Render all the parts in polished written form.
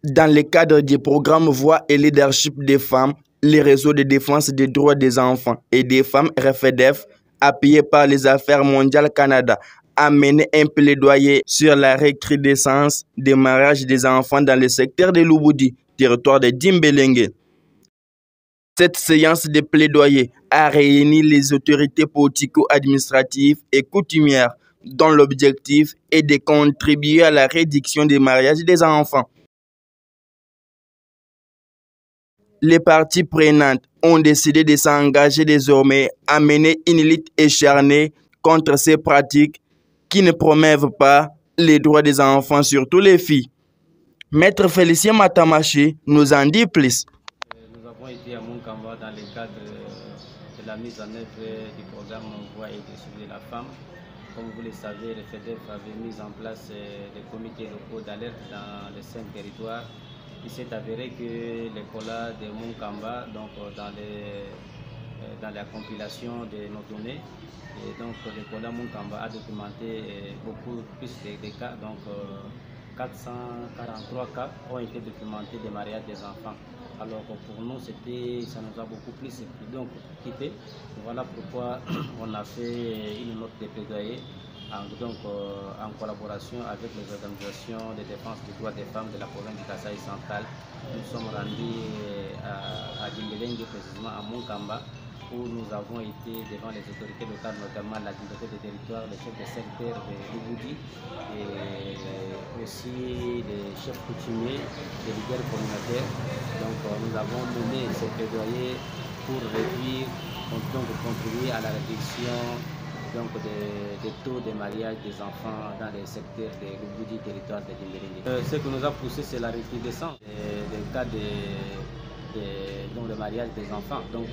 Dans le cadre du programme Voix et Leadership des femmes, les réseaux de défense des droits des enfants et des femmes RFDF, appuyé par les Affaires mondiales Canada, a mené un plaidoyer sur la recrudescence des mariages des enfants dans le secteur de Lubudi, territoire de Dimbélengue. Cette séance de plaidoyer a réuni les autorités politico-administratives et coutumières, dont l'objectif est de contribuer à la réduction des mariages des enfants. Les parties prenantes ont décidé de s'engager désormais à mener une lutte acharnée contre ces pratiques qui ne promeuvent pas les droits des enfants, surtout les filles. Maître Félicien Matamachi nous en dit plus. Nous avons été à Munkamba dans le cadre de la mise en œuvre du programme Voix et Leadership de la femme. Comme vous le savez, le FEDEF avait mis en place des comités locaux d'alerte dans les 5 territoires. Il s'est avéré que les colas de Munkamba, donc dans la compilation de nos données, et donc le colas Munkamba a documenté beaucoup plus de cas, donc 443 cas ont été documentés des mariages des enfants. Alors pour nous, ça nous a beaucoup plus occupé. Voilà pourquoi on a fait une note de plaidoyer en collaboration avec les organisations de défense des droits des femmes de la province du Kasaï central. Nous sommes rendus à Dimbélengue, précisément à Munkamba, où nous avons été devant les autorités locales, notamment la communauté des territoires, les chefs de secteur de Lubudi et aussi les chefs coutumiers, les leaders communautaires. Donc nous avons mené ce plaidoyer pour réduire, donc contribuer à la réduction des taux de mariage des enfants dans les secteurs de Lubudi, territoire de Dimbélengue. Ce qui nous a poussé, c'est la recrudescence des cas de mariage des enfants. Donc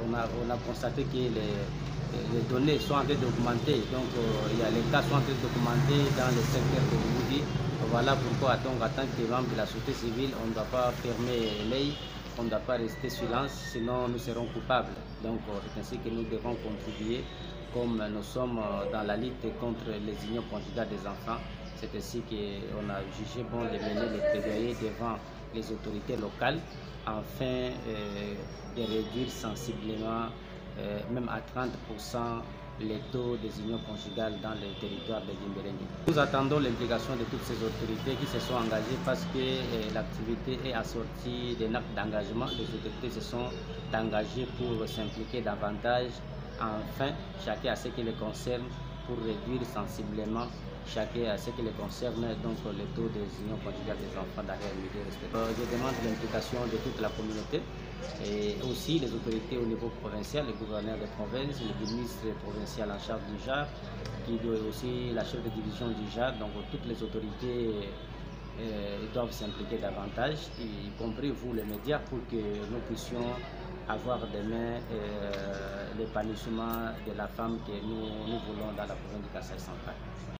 on a constaté que les données sont en train d'augmenter. Donc il y a les cas sont en train d'augmenter dans le secteur de Lubudi. Voilà pourquoi en tant que membre de la société civile, on ne doit pas fermer l'œil. On ne doit pas rester silence, sinon nous serons coupables. Donc c'est ainsi que nous devons contribuer, comme nous sommes dans la lutte contre les unions conjugales des enfants. C'est ainsi qu'on a jugé bon de mener les plaidoyers devant les autorités locales, afin de réduire sensiblement, même à 30%, les taux des unions conjugales dans le territoire de Dimbélengue. Nous attendons l'implication de toutes ces autorités qui se sont engagées parce que l'activité est assortie d'un acte d'engagement. Les autorités se sont engagées pour s'impliquer davantage, enfin, chacun à ce qui les concerne, pour réduire sensiblement, chacun à ce qui les concerne, donc le taux des unions conjugales des enfants d'arrière-milieu respectifs. Je demande l'implication de toute la communauté et aussi les autorités au niveau provincial, le gouverneur de province, le ministre provincial en charge du JAR, qui doit aussi la chef de division du JAR. Donc toutes les autorités doivent s'impliquer davantage, y compris vous les médias, pour que nous puissions avoir demain l'épanouissement de la femme que nous voulons dans la province du Kasaï central.